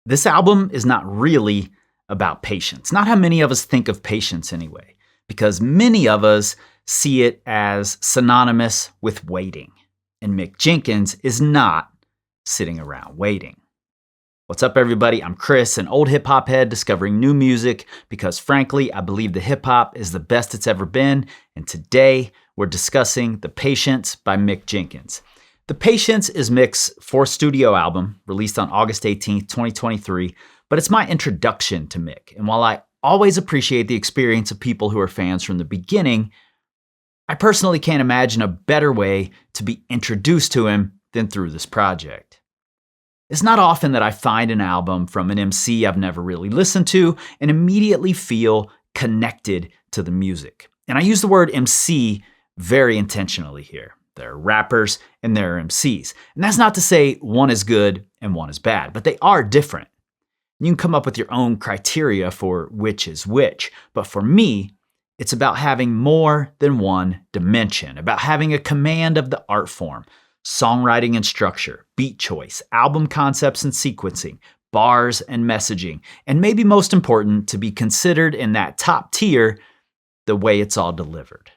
This album is not really about patience. Not how many of us think of patience anyway, because many of us see it as synonymous with waiting. And Mick Jenkins is not sitting around waiting. What's up, everybody? I'm Chris, an old hip-hop head discovering new music because, frankly, I believe the hip-hop is the best it's ever been, and today we're discussing The Patience by Mick Jenkins. The Patience is Mick's fourth studio album, released on August 18th, 2023, but it's my introduction to Mick, and while I always appreciate the experience of people who are fans from the beginning, I personally can't imagine a better way to be introduced to him than through this project. It's not often that I find an album from an MC I've never really listened to and immediately feel connected to the music. And I use the word MC very intentionally here. There are rappers and there are MCs. And that's not to say one is good and one is bad, but they are different. You can come up with your own criteria for which is which. But for me, it's about having more than one dimension, about having a command of the art form, songwriting and structure, beat choice, album concepts and sequencing, bars and messaging, and maybe most important, to be considered in that top tier, the way it's all delivered.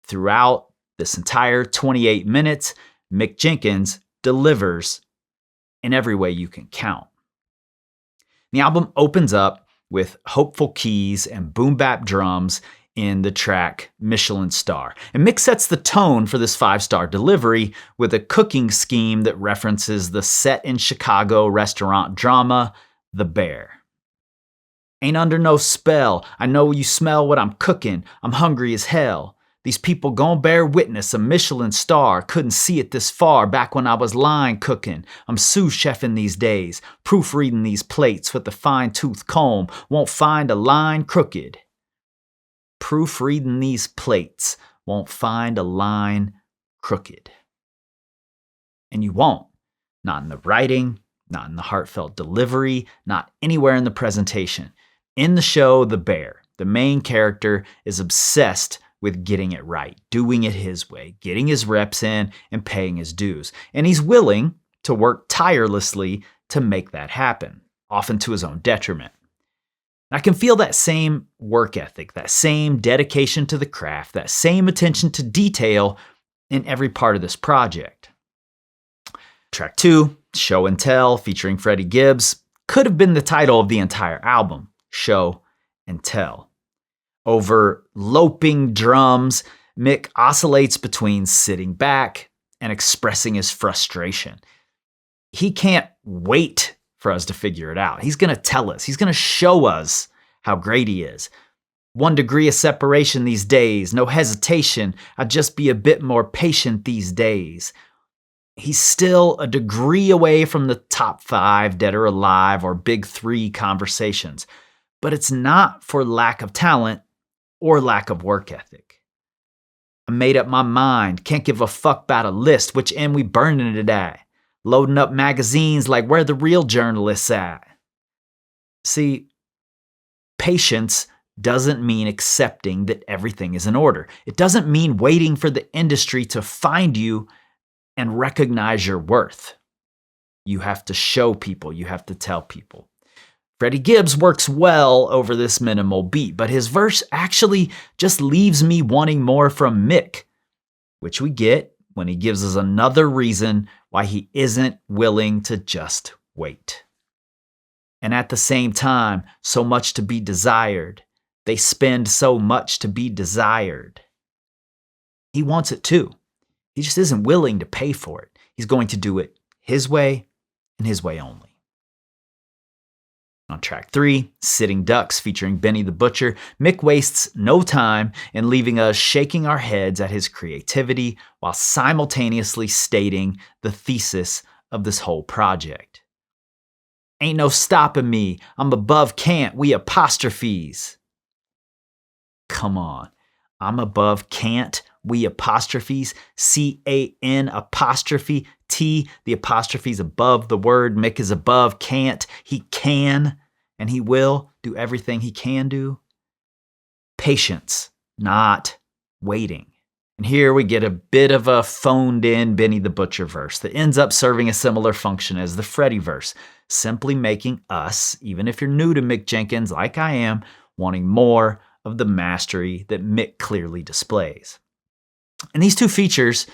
Throughout this entire 28 minutes, Mick Jenkins delivers in every way you can count. The album opens up with hopeful keys and boom bap drums in the track Michelin Star. And Mick sets the tone for this 5-star delivery with a cooking scheme that references the set in Chicago restaurant drama, The Bear. Ain't under no spell, I know you smell what I'm cooking, I'm hungry as hell. These people gon' bear witness, a Michelin star, couldn't see it this far back when I was line cooking. I'm sous chefing these days, proofreading these plates with a fine-tooth comb, won't find a line crooked. Proofreading these plates, won't find a line crooked. And you won't. Not in the writing, not in the heartfelt delivery, not anywhere in the presentation. In the show, The Bear, the main character is obsessed with getting it right, doing it his way, getting his reps in, and paying his dues. And he's willing to work tirelessly to make that happen, often to his own detriment. I can feel that same work ethic, that same dedication to the craft, that same attention to detail in every part of this project. Track 2, Show and Tell, featuring Freddie Gibbs, could have been the title of the entire album, Show and Tell. Over loping drums, Mick oscillates between sitting back and expressing his frustration. He can't wait for us to figure it out. He's going to tell us. He's going to show us how great he is. 1 degree of separation these days. No hesitation. I'd just be a bit more patient these days. He's still a degree away from the top 5 dead or alive or big 3 conversations. But it's not for lack of talent or lack of work ethic. I made up my mind. Can't give a fuck about a list. Which end we burning it at? Loading up magazines like where the real journalists at. See, patience doesn't mean accepting that everything is in order. It doesn't mean waiting for the industry to find you and recognize your worth. You have to show people. You have to tell people. Freddie Gibbs works well over this minimal beat, but his verse actually just leaves me wanting more from Mick, which we get when he gives us another reason why he isn't willing to just wait. And at the same time, so much to be desired. They spend so much to be desired. He wants it too. He just isn't willing to pay for it. He's going to do it his way and his way only. On track 3, Sitting Ducks featuring Benny the Butcher, Mick wastes no time in leaving us shaking our heads at his creativity while simultaneously stating the thesis of this whole project. Ain't no stopping me, I'm above can't, we apostrophes. Come on, I'm above can't, we apostrophes, C-A-N apostrophe T, the apostrophe's above the word. Mick is above can't. He can and he will do everything he can do. Patience, not waiting. And here we get a bit of a phoned-in Benny the Butcher verse that ends up serving a similar function as the Freddy verse, simply making us, even if you're new to Mick Jenkins like I am, wanting more of the mastery that Mick clearly displays. And these two features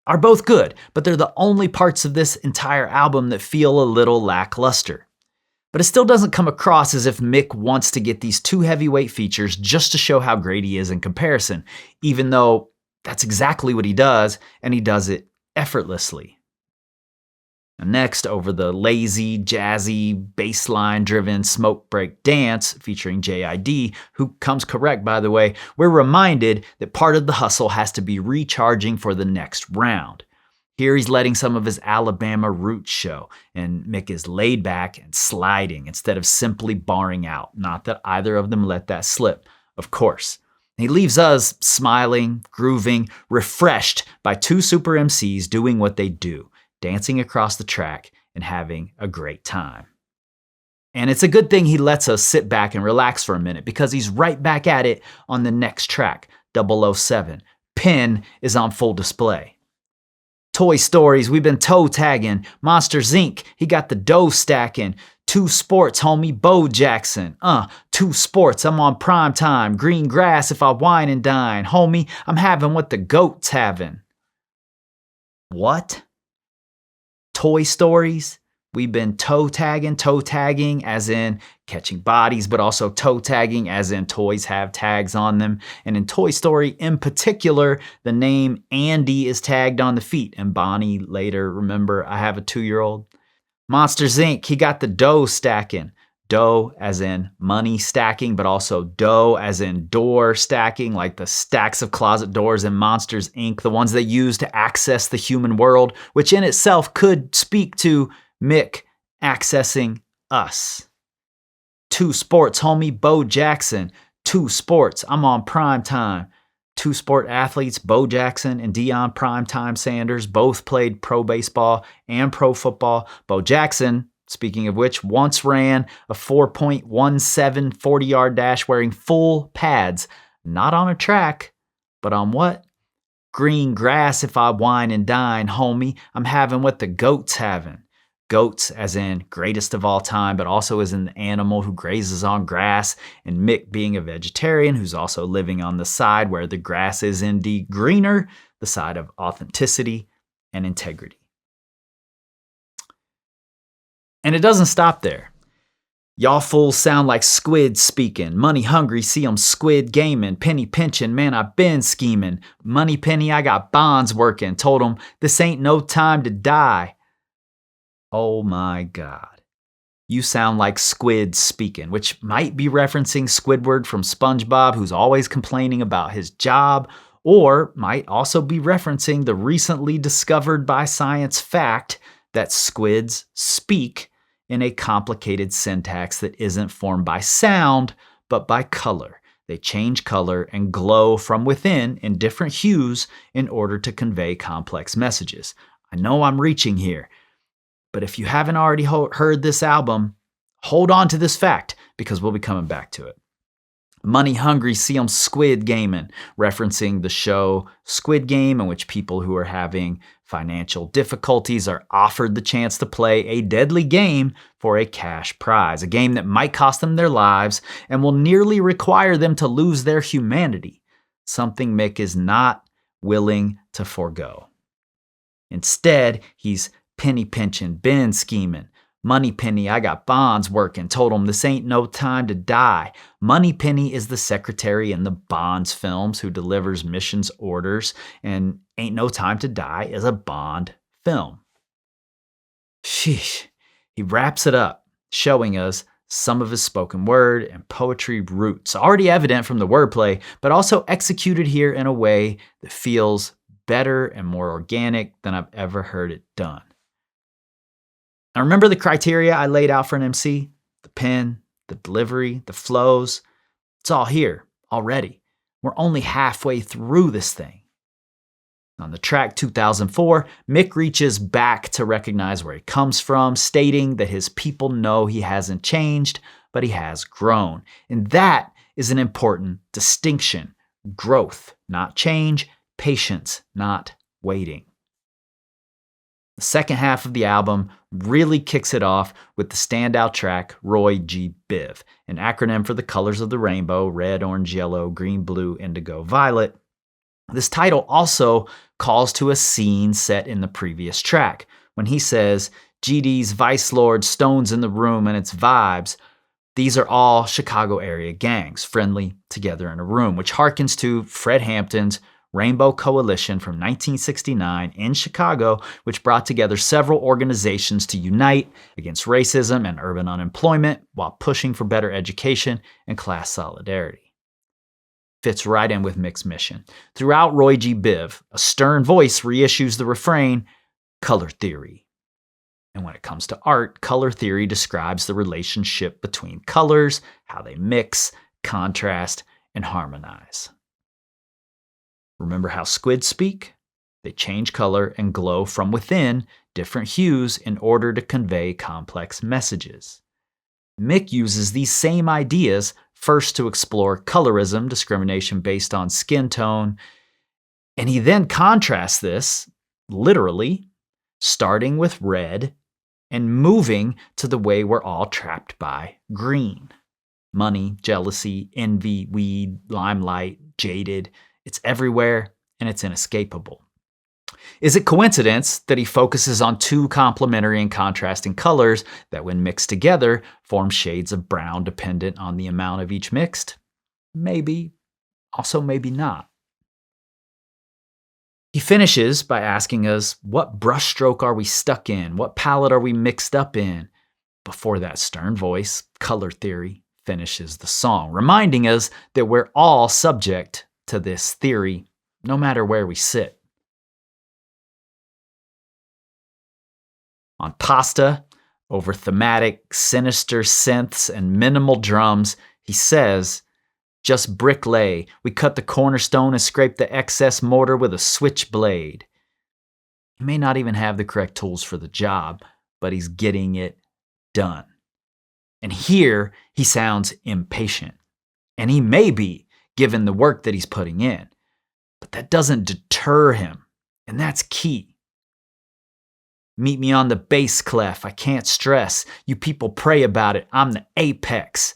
are both good, but they're the only parts of this entire album that feel a little lackluster. But it still doesn't come across as if Mick wants to get these two heavyweight features just to show how great he is in comparison, even though that's exactly what he does, and he does it effortlessly. And next, over the lazy, jazzy, bassline-driven Smoke Break Dance featuring JID, who comes correct by the way, we're reminded that part of the hustle has to be recharging for the next round. Here he's letting some of his Alabama roots show, and Mick is laid back and sliding instead of simply barring out. Not that either of them let that slip, of course. He leaves us smiling, grooving, refreshed by two super MCs doing what they do, dancing across the track and having a great time. And it's a good thing he lets us sit back and relax for a minute because he's right back at it on the next track, 007. Pin is on full display. Toy Stories, we've been toe tagging. Monsters Inc., he got the dough stacking. 2 Sports, homie, Bo Jackson. 2 Sports, I'm on prime time. Green grass if I wine and dine. Homie, I'm having what the goat's having. What? Toy Stories? We've been toe tagging as in catching bodies, but also toe tagging as in toys have tags on them. And in Toy Story in particular, the name Andy is tagged on the feet. And Bonnie later, remember, I have a 2-year-old. Monsters Inc., he got the dough stacking. Dough as in money stacking, but also dough as in door stacking, like the stacks of closet doors in Monsters Inc., the ones they use to access the human world, which in itself could speak to Mick accessing us. 2 Sports, homie, Bo Jackson. 2 Sports, I'm on prime time. 2 sport athletes, Bo Jackson and Deion Primetime Sanders, both played pro baseball and pro football. Bo Jackson, speaking of which, once ran a 4.17 40-yard dash wearing full pads, not on a track, but on what? Green grass if I wine and dine, homie. I'm having what the goat's having. Goats as in greatest of all time, but also as in the animal who grazes on grass, and Mick being a vegetarian who's also living on the side where the grass is indeed greener, the side of authenticity and integrity. And it doesn't stop there. Y'all fools sound like squid speaking. Money hungry, see 'em squid gaming. Penny pinching, man, I been scheming. Money penny, I got bonds working. Told 'em this ain't no time to die. Oh my God. You sound like Squid speaking, which might be referencing Squidward from SpongeBob, who's always complaining about his job, or might also be referencing the recently discovered by science fact that squids speak in a complicated syntax that isn't formed by sound, but by color. They change color and glow from within in different hues in order to convey complex messages. I know I'm reaching here, but if you haven't already heard this album, hold on to this fact because we'll be coming back to it. Money hungry, see 'em squid gaming, referencing the show Squid Game, in which people who are having financial difficulties are offered the chance to play a deadly game for a cash prize, a game that might cost them their lives and will nearly require them to lose their humanity, something Mick is not willing to forego. Instead, he's penny pinching, been scheming. Money penny, I got bonds working. Told him this ain't no time to die. Money penny is the secretary in the Bonds films who delivers missions orders, and Ain't No Time to Die is a Bond film. Sheesh. He wraps it up, showing us some of his spoken word and poetry roots, already evident from the wordplay, but also executed here in a way that feels better and more organic than I've ever heard it done. Now remember the criteria I laid out for an MC? The pen, the delivery, the flows. It's all here already. We're only halfway through this thing. On the track 2004, Mick reaches back to recognize where he comes from, stating that his people know he hasn't changed, but he has grown. And that is an important distinction. Growth, not change. patience, not waiting. The second half of the album really kicks it off with the standout track, Roy G. Biv, an acronym for the colors of the rainbow, red, orange, yellow, green, blue, indigo, violet. This title also calls to a scene set in the previous track, when he says, GD's Vice Lord, Stones in the Room, and its vibes. These are all Chicago area gangs, friendly, together in a room, which harkens to Fred Hampton's Rainbow Coalition from 1969 in Chicago, which brought together several organizations to unite against racism and urban unemployment while pushing for better education and class solidarity. Fits right in with Mick's mission. Throughout Roy G. Biv, a stern voice reissues the refrain, color theory. And when it comes to art, color theory describes the relationship between colors, how they mix, contrast, and harmonize. Remember how squids speak? They change color and glow from within different hues in order to convey complex messages. Mick uses these same ideas first to explore colorism, discrimination based on skin tone, and he then contrasts this, literally, starting with red and moving to the way we're all trapped by green. Money, jealousy, envy, weed, limelight, jaded. It's everywhere, and it's inescapable. Is it coincidence that he focuses on two complementary and contrasting colors that when mixed together form shades of brown dependent on the amount of each mixed? Maybe, also maybe not. He finishes by asking us, what brushstroke are we stuck in? What palette are we mixed up in? Before that stern voice, color theory, finishes the song, reminding us that we're all subject to this theory, no matter where we sit. On Pasta, over thematic, sinister synths and minimal drums, he says, just bricklay, we cut the cornerstone and scrape the excess mortar with a switchblade. He may not even have the correct tools for the job, but he's getting it done. And here, he sounds impatient. And he may be, given the work that he's putting in. But that doesn't deter him, and that's key. Meet me on the bass clef, I can't stress. You people pray about it, I'm the apex.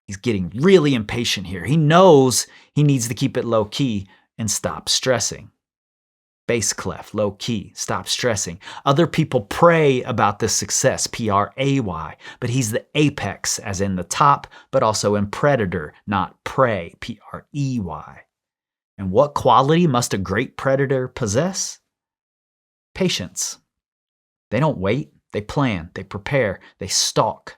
He's getting really impatient here. He knows he needs to keep it low key and stop stressing. Bass clef, low key, stop stressing. Other people pray about this success, P-R-A-Y, but he's the apex, as in the top, but also in predator, not prey, P-R-E-Y. And what quality must a great predator possess? Patience. They don't wait, they plan, they prepare, they stalk.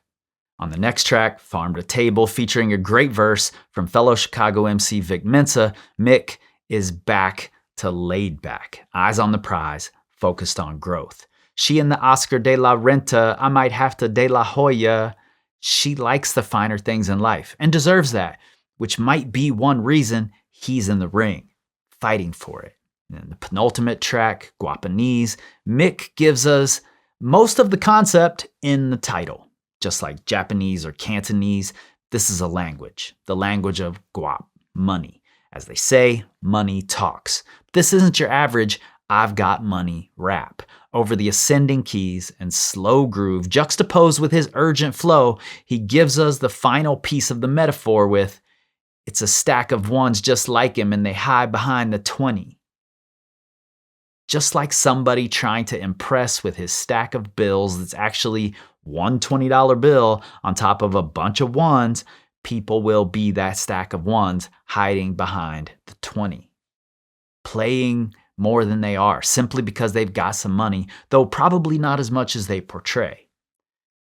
On the next track, Farm to Table, featuring a great verse from fellow Chicago MC Vic Mensa, Mick is back to laid back, eyes on the prize, focused on growth. She and the Oscar de la Renta, I might have to de la Hoya. She likes the finer things in life and deserves that, which might be one reason he's in the ring, fighting for it. And the penultimate track, Guapanese, Mick gives us most of the concept in the title. Just like Japanese or Cantonese, this is a language, the language of guap, money. As they say, money talks. This isn't your average I've got money rap. Over the ascending keys and slow groove juxtaposed with his urgent flow, he gives us the final piece of the metaphor with, it's a stack of ones just like him and they hide behind the 20. Just like somebody trying to impress with his stack of bills that's actually one $20 bill on top of a bunch of ones, people will be that stack of ones hiding behind the 20. Playing more than they are simply because they've got some money, though probably not as much as they portray.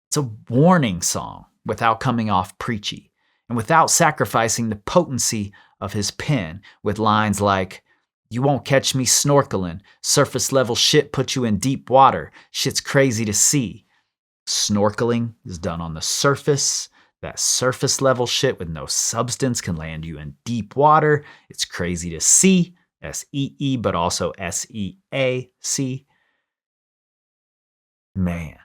It's a warning song without coming off preachy and without sacrificing the potency of his pen with lines like, you won't catch me snorkeling, surface level shit put you in deep water, shit's crazy to see. Snorkeling is done on the surface. That surface level shit with no substance can land you in deep water. It's crazy to see, S-E-E, but also S-E-A-C. Man.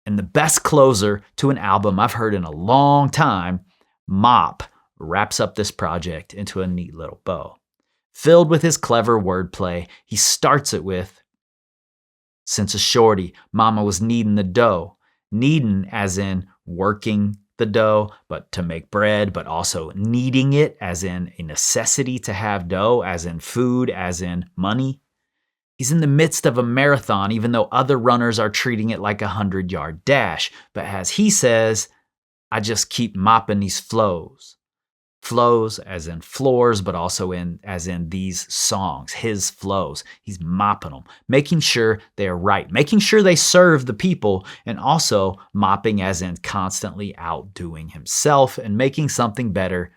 And the best closer to an album I've heard in a long time, Mop wraps up this project into a neat little bow. Filled with his clever wordplay, he starts it with, "Since a shorty, mama was kneading the dough." Kneading as in working the dough, but to make bread, but also kneading it as in a necessity to have dough, as in food, as in money. He's in the midst of a marathon, even though other runners are treating it like a 100-yard dash. But as he says, "I just keep mopping these flows." Flows as in floors, but also as in these songs, his flows. He's mopping them, making sure they are right, making sure they serve the people, and also mopping as in constantly outdoing himself and making something better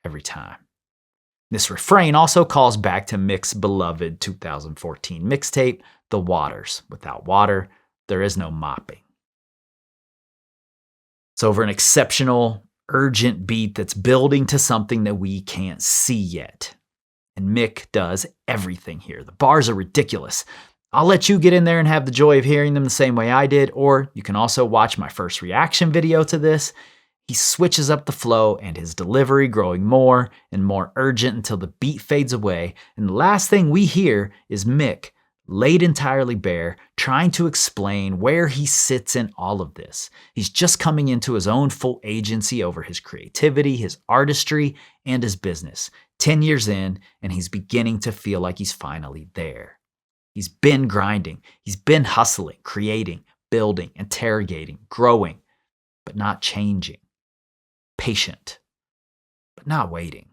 every time. This refrain also calls back to Mick's beloved 2014 mixtape, The Waters. Without water, there is no mopping. It's over an exceptional, urgent beat that's building to something that we can't see yet. And Mick does everything here. The bars are ridiculous. I'll let you get in there and have the joy of hearing them the same way I did, or you can also watch my first reaction video to this. He switches up the flow and his delivery, growing more and more urgent until the beat fades away, and the last thing we hear is Mick, laid entirely bare, trying to explain where he sits in all of this. He's just coming into his own full agency over his creativity, his artistry, and his business. 10 years in, and he's beginning to feel like he's finally there. He's been grinding. He's been hustling, creating, building, interrogating, growing, but not changing. Patient, but not waiting.